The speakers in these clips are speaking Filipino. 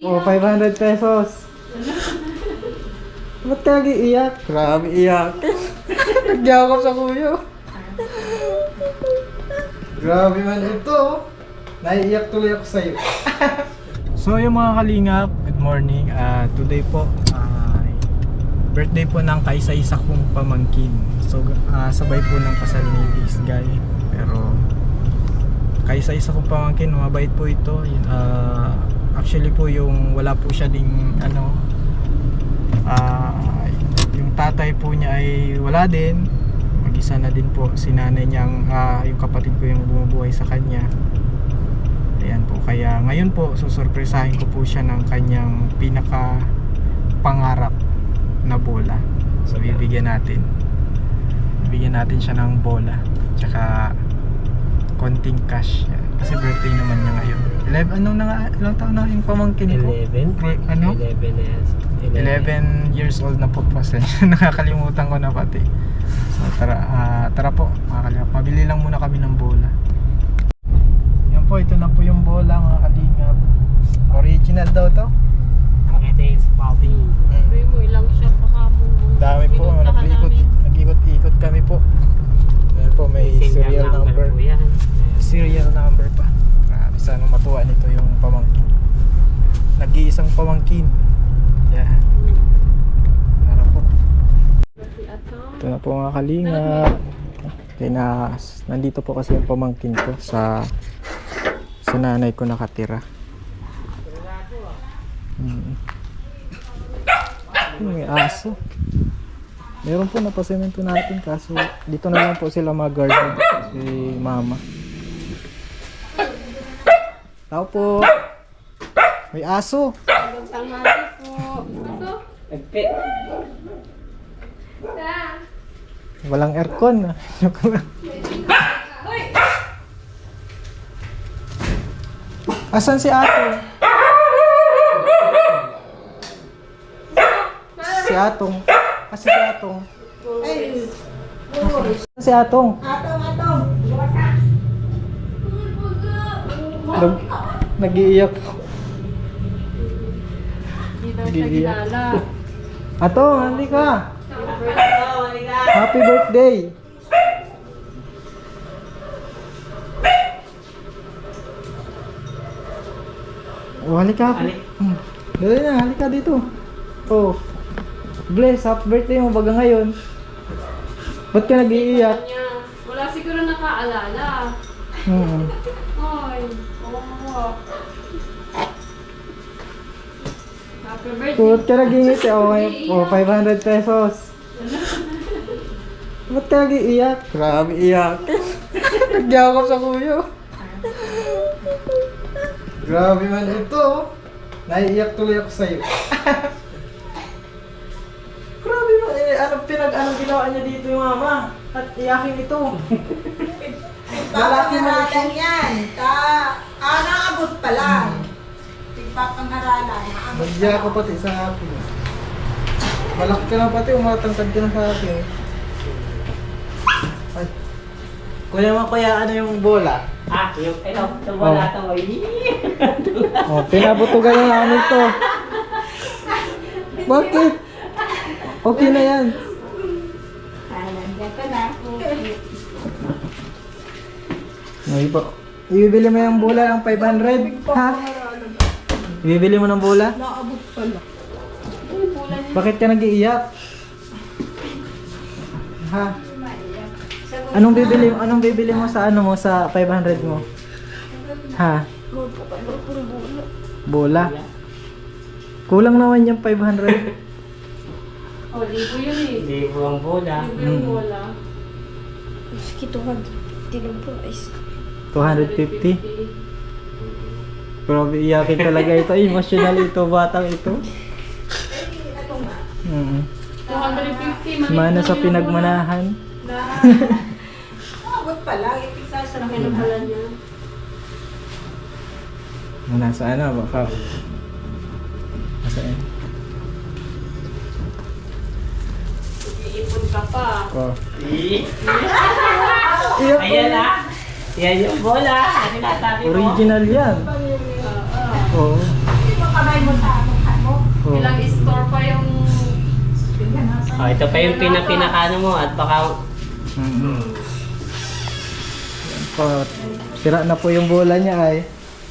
Oh, 500 pesos. Ba't ka nag-iiyak? Grabe iyak. Nagyakap sa kuya. Grabe man ito. Naiiyak tuloy ako sa'yo. So yung mga kalingap, good morning. Today po, birthday po ng kaisa-isa kong pamangkin. So sabay po ng kasal ni Liz Guy. Pero kaisa-isa kong pamangkin, mabait po ito. Actually po yung wala po siya ding yung tatay po niya ay wala din. Mag-isa na din po si nanay niyang yung kapatid ko yung bumubuhay sa kanya. Ayan po, kaya ngayon po susurpresahin ko po siya ng kanyang pinaka pangarap na bola. So bibigyan natin siya ng bola tsaka konting cash. Yan. Kasi birthday naman niya ngayon. Ilang taon na yung pamangkin ko? 11? Ano? 11 years old na po po. Nakakalimutan ko na pati. So tara po mga kalingap. Mabili lang muna kami ng bola. Yan po, ito na po yung bola mga kalingap. Original daw to. Ito yung spouty. Sabi mo ilang shot pa ka mo. Dami po, nag-ikot kami po. Ayan po, may serial number. Serial number pa. Grabe, sana matuwa nito yung pamangkin. Nag-iisang pamangkin. Yan. Tara po. Ito na po mga kalingap. Nandito po kasi yung pamangkin ko sa nanay ko nakatira. May aso. Meron po napasemento natin kaso dito na lang po sila mag-garden si mama. Tao po. May aso. Magandang tanghali po. Walang aircon. Asan si Atong? Si Atong. Asan si Atong? Asan si Atong? Nag-iiyak. Hindi daw siya kilala. Atong, handi ka. Happy birthday. Oh, halika. Dali na, halika dito. Oh. Bless, happy birthday mo baga ngayon. Ba't ka nag-iiyak? Wala siguro nakaalala. Ay, oo. Happy birthday. Ba't ka nag-iingit? Oh, 500 pesos. Ba't ka nag-iiyak? Grabe iyak. Nagyakap sa kuya. Grabe man ito. Naiiyak tuloy ako sa'yo. Grabe man anong ginawa niya dito yung mama? At iyakin ito. Lalaki man ito. Yan. Naabot pa lang. Tigpapangaralan. Nagya ko pati sa akin. Malaki ka na pati, umatangkad ka na sa akin. Ay. Kuya mo kuya, ano yung bola? Ito wala ito. Oh, pinabutugan na namin to. Bakit? Okay na yan. Nandiyan ka na. Ibibili mo yung bola ng 500? Ha? Ibibili mo ng bola? Naabot pala. Bakit ka nag-iiyak? Ha? Anong bibili mo sa sa 500 mo? Ha? Bola. Kulang naman yung 500. Oh, libo yun eh. Libo ang bola. Libo yung bola. Maski 250 lang po guys. 250? Grabe, iyakin talaga ito. Emotional ito, batang ito. 250. Mana sa pinagmanahan. Naabot pala. Ipisa sa Laki ng bola niya. Nasa baka. Nasaan? Iipon ka pa. Oh. Ayan na. Yan yung bola. Ano nasabi mo? Original yan. Oo. Hindi mo kamay mo Oh, ito pa yung pinakano mo at baka... Yan po. Sira na po yung bola niya ay.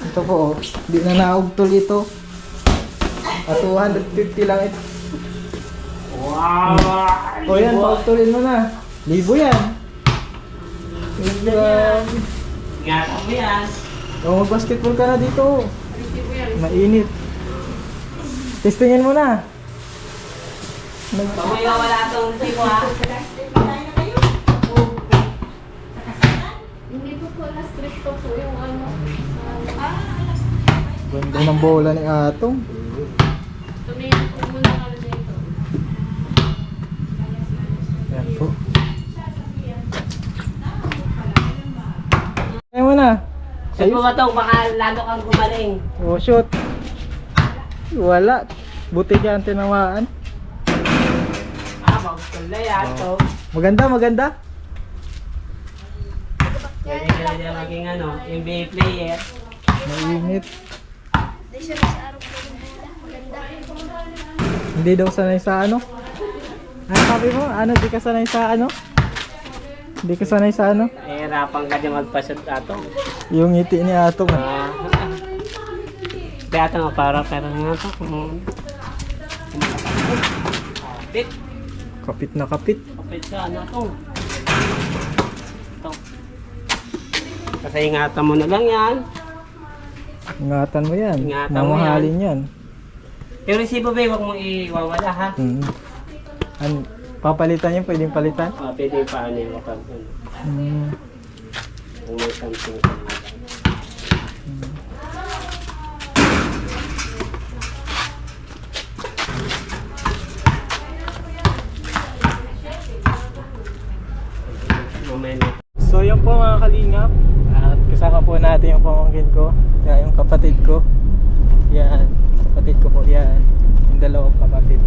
Ito po oh. Hindi na naugtol ito. At 250 lang ito. Wow! O yan, paugtulin mo na. Libo yan. Libo yan. Ingatan mo yan. O mag-basketball ka na dito. Libo yan. Mainit. Testingin mo na. Pag may wala itong tipo ha. Hindi po last trip ko po yung ano. Ganda ng bola ni Atong. Tumingin po muna kami dito. Yan po. Kaya mo na. Shoot mo ba ito? Baka lalo kang gumaling. O shoot. Wala. Buti ka ang tinamaan. Magkulay yan ito. Maganda, maganda. Pwede ka na dyan maging ano, NBA player. Mainit. Hindi siya sa araw ko yung bola. Maganda. Hindi daw sanay sa ano? Ano sabi mo? Ano, di ka sanay sa ano? Hindi ka sanay sa ano? Hirapan ka dyan magpasot ato. Yung ngiti ni Atong. Kaya ito para nga ito. Kapit. Kapit na kapit. Kapit ka ano ito. Ito. Kasi ingatan mo na lang yan. Ingatan mo yan. Ingatan mo Mamahalin yan. Yung resibo ba, huwag mong iwawala ha. Papalitan yan, pwedeng palitan. Pwede pa ano yung kapag ano. Kung may something ka na. So yun po mga kalingap. At kasama po natin yung pamangkin ko. Yan, yung kapatid ko. Yan, kapatid ko po yan. Yung dalawang kapatid.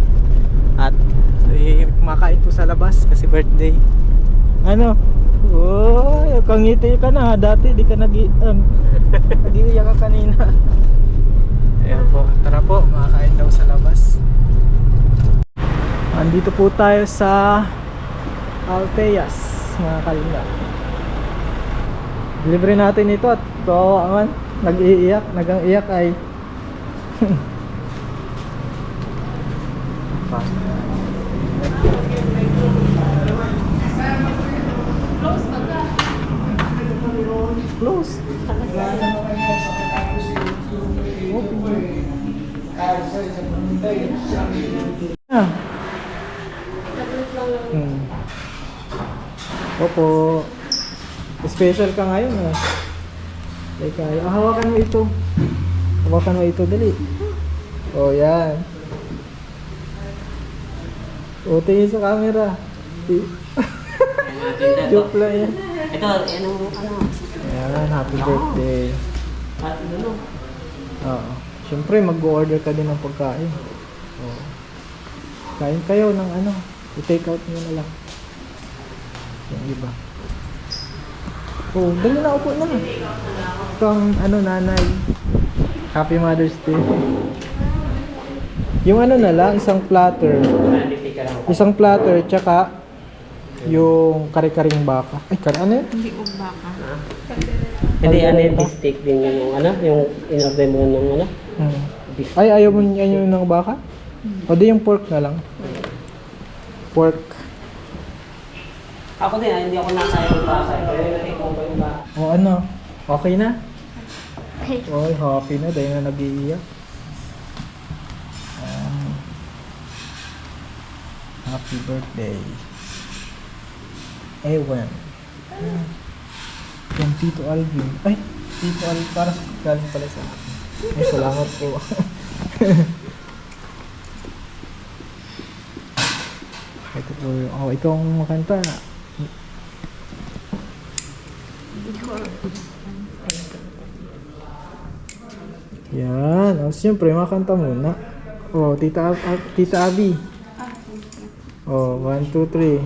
At kumakain po sa labas kasi birthday. Ano? Oh, kangiti ka na. Dati di ka nag-iiyak ka kanina. Ayan po. Tara po, makakain daw sa labas. Andito po tayo sa Alteas, mga kalingap. Libre natin ito at kawawa man. Nag-iiyak. Nagang-iyak ay close. Ah. Opo. Special ka ngayon eh. Like, hawakan mo ito. Hawakan mo ito, dali. Oh, yan. O, tingin sa camera. Joke lang yan. Ito, ano? Ayan, happy birthday. At ano? Oo. Siyempre, mag-order ka din ng pagkain. Oo. Kain kayo ng ano. I-take out nyo na lang. Yung iba. Oh, dali na, upo na. Itong ano, nanay. Happy Mother's Day. Yung ano na lang, isang platter. Isang platter, tsaka yung kare-karing baka. Ay, ano yun? Hindi ko baka. Hindi, ano yung steak din yung ano? Yung in-order mo ng ano? Ay, ayaw mo yun ng baka? O di yung pork na lang. Pork. Ako din, hindi ako nasa yung baka. Pero yung ko ba yung baka? O ano? Okay na? Okay. Oy, happy na dahil na nag-iiyak. Happy birthday. Ewan. Yung Tito Alvin. Ay, Tito Alvin. Para sa galing pala sa akin. Ay, salamat po. Ito po yung... Oh, ito ang makanta. Yan. Oh, siyempre, makanta muna. Oh, Tita Abby. Oh, 1, 2, 3.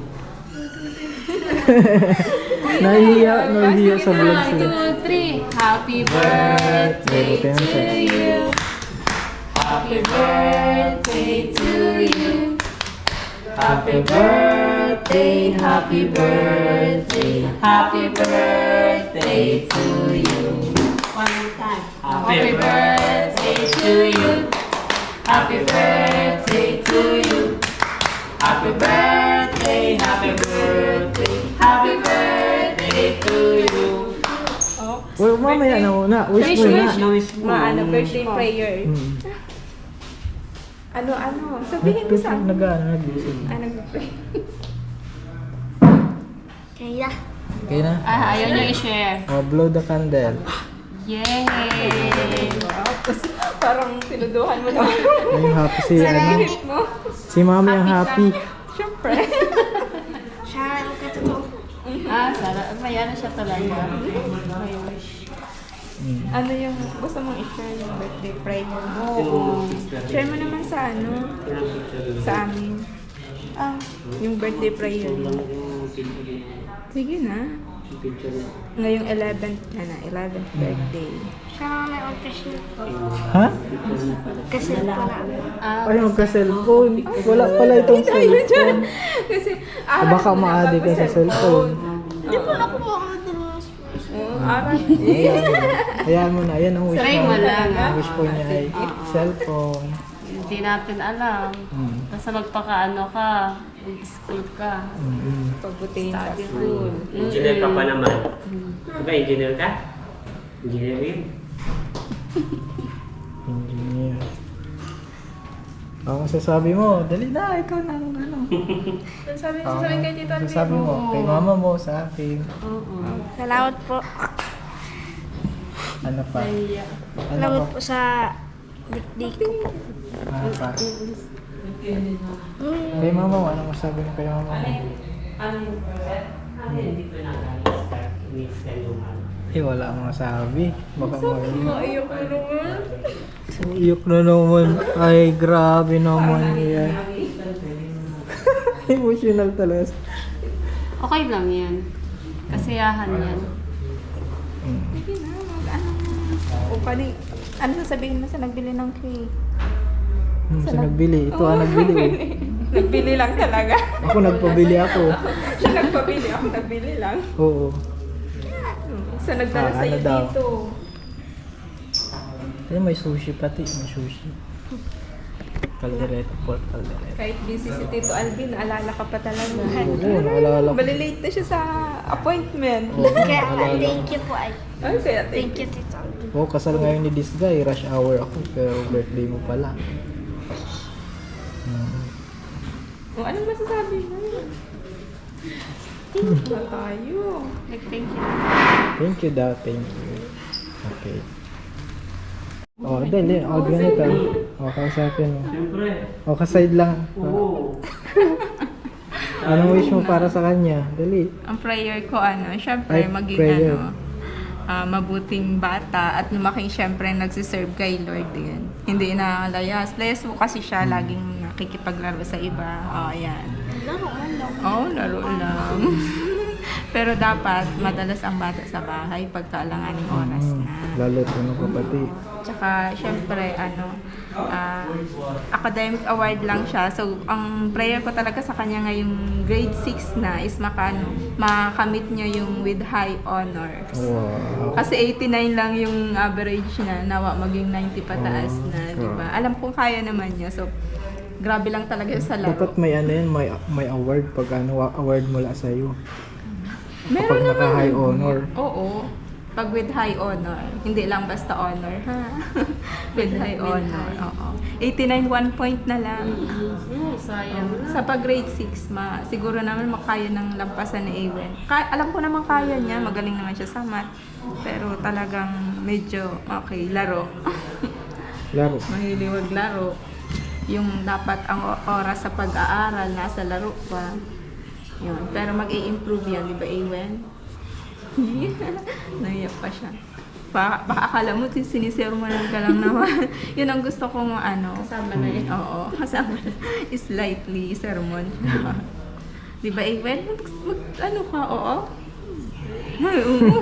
Nahihiya sa vlog sila. 1, 2, 3. Happy birthday to you. Happy birthday to you. Happy birthday, happy birthday, happy birthday to you. One more time. Happy birthday to you. Happy birthday to you. Happy birthday, happy birthday, happy birthday to you. Well, mamaya na muna. Wish mo na. Maano, birthday prayer. Ano, sabihin mo sa akin. Nag-isip. Nag-pray. Kaya. Okay na? Ayaw niyo i-share. Oh, blow the candle. Yay! Parang sinuduhan mo naman. Ay, yung happy si, ano? mo. Si mami ang happy. Siyempre. Siya ang katotoo. Sarap. May ano siya talaga. May wish. Ano yung gusto mong i-share yung birthday prayer mo? Share mo naman sa sa amin. Yung birthday prayer mo. Sige na. Ngayong 11th na, 11th birthday. Siya ang may occasion. Ha? Kasi para. Ay, magka-cellphone. Wala pala itong cellphone. Kasi, Baka ma-addict ka sa cellphone. Hindi po ako makakadalas. Aral. Hayaan mo na. Yan ang wish Try mo. mo lang. Ang wish po niya ay cellphone. Hindi natin alam. Basta magpakaano ka. Mag-school ka. Pagbutihin sa school. Engineer ka pa naman. Diba, engineer ka? Engineering? Engineer. Ako sasabi mo, dali na, ikaw na ang ano. Sabi kay Tito Alvin. Sasabi mo, kay mama mo, sa akin. Salamat po. Ano pa? Ano Salamat pa? po sa dikdik ko po. Ano pa? Kay mama mo, ano masabi mo kay mama mo? Hindi ko na-miss ka yung ano. Eh, wala akong masabi. Baka mo Ayok mo naman. iyok na naman. Ay, grabe naman yan. Emotional talaga. Okay lang yan. Kasiyahan yan. Sige na, o ano sasabihin mo sa nagbili ng cake? Sa nagbili. Ito ang nagbili. Oh. Nagbili lang talaga. Ako nagpabili ako. Siya nagpabili, ako nagbili lang. Oo. Sa nagdala Ah, sa'yo ano daw? dito. Ay, may sushi pati. May sushi. Caldereta, pork caldereta. Kahit busy si Tito Alvin, naalala ka pa talaga. Oo, naalala ko. Balilate na siya sa appointment. Oo, Kaya naalala ko. thank you po. Ay, Ay, kaya thank you, Tito. Oo, kasal ngayon ni this guy. Rush hour ako. Pero birthday mo pala. O, anong masasabi mo? Wala tayo. Thank you. Thank you daw. Thank you. Okay. Oh, dali. Oh, ganito. Oh, kausapin mo. Siyempre. Oh, kaside lang. Oo. Anong wish mo para sa kanya? Dali. Ang prayer ko, syempre, Ay, maging prayer. mabuting bata at lumaking syempre nagsiserve kay Lord din. Hindi inalayas. Less mo kasi siya laging nakikipaglaro sa iba. Ayan. Laro man lang. Laro lang. Pero dapat madalas ang bata sa bahay pagkaalanganing oras na. Lalo ano ka pati. Tsaka, syempre, academic award lang siya. So, ang prayer ko talaga sa kanya ngayong grade 6 na is makamit niya yung with high honors. Wow. Kasi 89 lang yung average niya, nawa maging 90 pataas na, di ba? Alam kong kaya naman niya. So, grabe lang talaga sa laro. Dapat may ano yan, may award pag award mula sa iyo. Meron Kapag naman. naka-high honor. Oo. Pag with high honor. Hindi lang basta honor, ha? With high honor. Oo. 89 1 point na lang. Sayang na. Sa pag grade 6, siguro naman makaya ng lampasan ni Ewen. Alam ko naman kaya niya, magaling naman siya sa math. Pero talagang medyo, okay, laro. Laro. Mahiliwag laro. Yung dapat ang oras sa pag-aaral, nasa laro pa. Yun. Pero mag-i-improve yan, di ba, Ewen? Naiyak pa siya. Baka akala mo, sinisermonan ka lang naman. Yun ang gusto kong Kasama na yun. Oo, kasama na. Slightly sermon. Di ba, Ewen? Ano ka, oo? Ay, oo.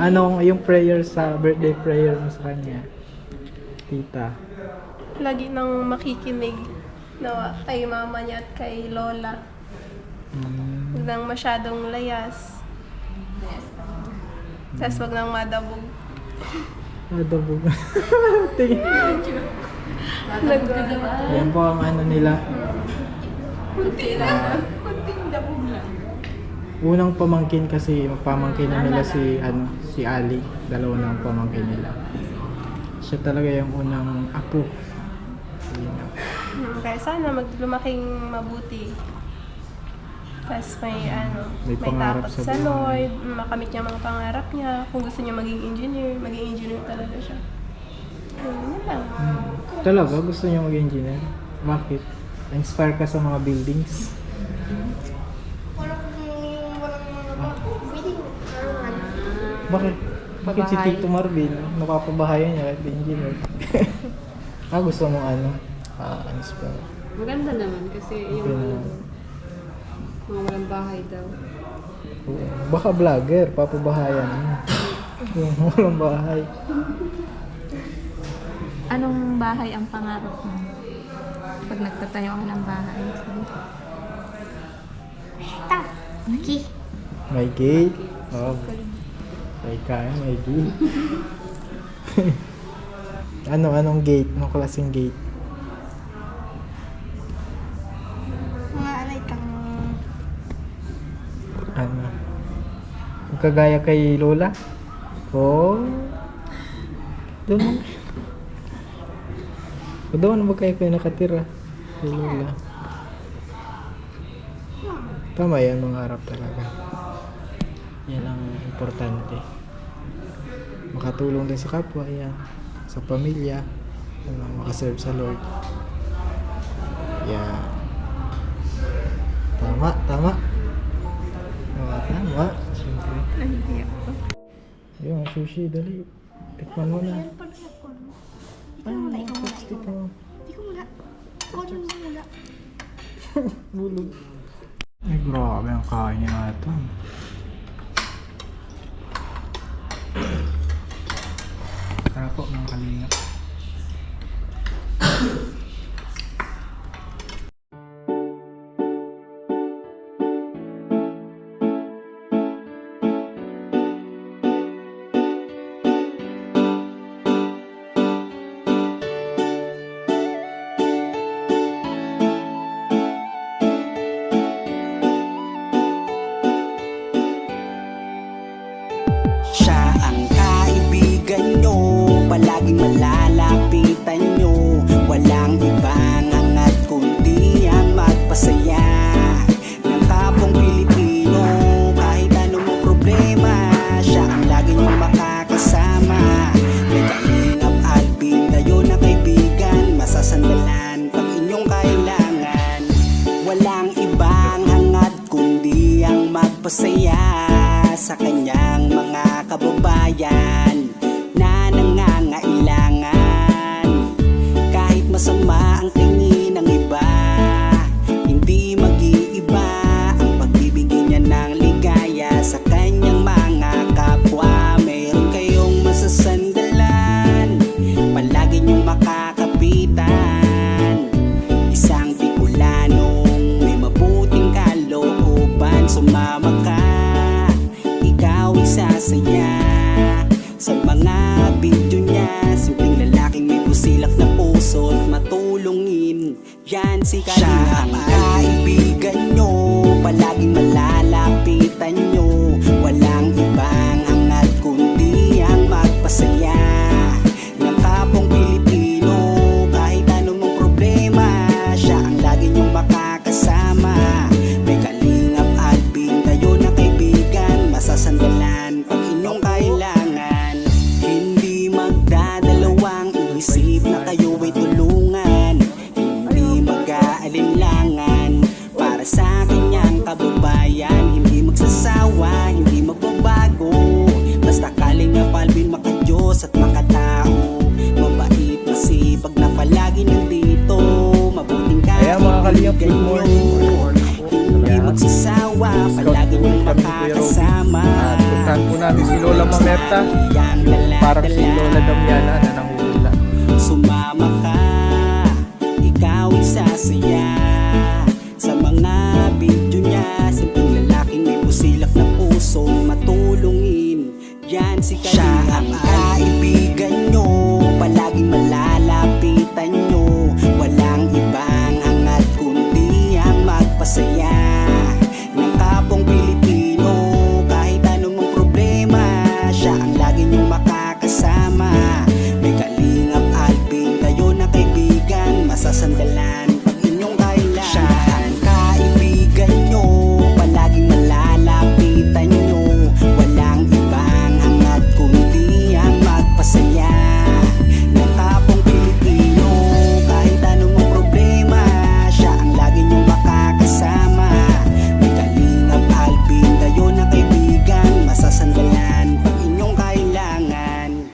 Anong yung prayer sa birthday prayer mo sa kanya? Tita. lagi nang makikinig na kay mama niya at kay lola. Huwag nang masyadong layas. Tapos wag nang madabog. Nadabog. Yan Nag- po ang ano nila. Kunti lang. Kunting dabog lang. Unang pamangkin kasi, pamangkin na nila si Ali. Dalawa na ang pamangkin nila. Siya talaga yung unang apo. Yun na. Kaya sana lumaki mabuti. Tapos May pangarap takot sa sa buhay. Lord, makamit niya mga pangarap niya. Kung gusto niya maging engineer talaga siya. Yun lang. Talaga? Gusto niya mag-engineer? Bakit? Inspire ka sa mga buildings? Walang mga bidding. Bakit? Bakit si Tito Marvin? Napapabahayan niya kahit engineer. Gusto mong inspire. Maganda naman kasi Okay yung na. mga walang bahay daw. Oo. Baka vlogger, papabahayan mo. Yung walang bahay. Anong bahay ang pangarap mo? Pag nagtatayo ka ng bahay. Ta, Maki. May gate. Oh. May kaya, may gate. Anong gate? Anong klaseng gate? Mga anay kang Yung kagaya kay Lola? Oh. Doon. Doon ba kayo nakatira? Kay Lola. Tama yan, mga harap talaga. Yan ang importante. Makatulong din sa kapwa, yan. Sa pamilya. Makaserve sa Lord. Yan. Tama. Tama. Siyempre. Hindi ako. Yung sushi, dali. Tikman mo na. yan pala ako. Ikaw muna, ikaw muna. Stick mo. Ikaw muna. Ikaw muna. Bulog. Ay, grabe ang kain niya na ito. Tara po, mga kalingap. Siya ang kaibigan nyo, palaging malalapitan nyo. Walang ibang hangat kundi ang magpasaya ng kapong Pilipino. Kahit anong problema, siya ang lagi nyo makakasama. May Kalingap Alvin, kayo na kaibigan, masasandalan pag inyong kailangan. Walang ibang hangat kundi ang magpasaya sa kanyang mga kababayan na nangangailangan. Kahit masama ang tingin ng iba, hindi mag-iiba ang pagbibigay niya ng ligaya sa kanyang mga kapwa. Meron kayong masasandalan, palagi niyong makakapitan. Isang Bicolanong may mabuting kalooban, sumama ka, ikaw isasaya sa mga video niya. Simpleng lalaking may busilak na puso at matulungin, yan si Kalingap. Siya ang kaibigan nyo, palaging malalapitan nyo. Walang ibang hangat kundi ang magpasaya ng kapong Pilipino. Kahit anong problema, siya ang lagi nyong makakasama. May Kalingap Alvin, kayo na kaibigan, masasandalan pag inyong kailangan. Hindi magdadalawang isip na kayo ay tulungan. Hindi mag-aalinlangan para sa kanyang kababayan. Hindi magsasawa, hindi magbabago. Basta Kalingap Alvin, makadiyos at makatao. Mabait, masipag na palagi nandito. Mabuting Ayan, mga Kalingap, good kaibigan morning. nyo. Hindi magsasawa, palagi niyong makakasama. At puntahan po namin si Lola Mamerta. Yang Parang si Lola Damiana na nanguhuli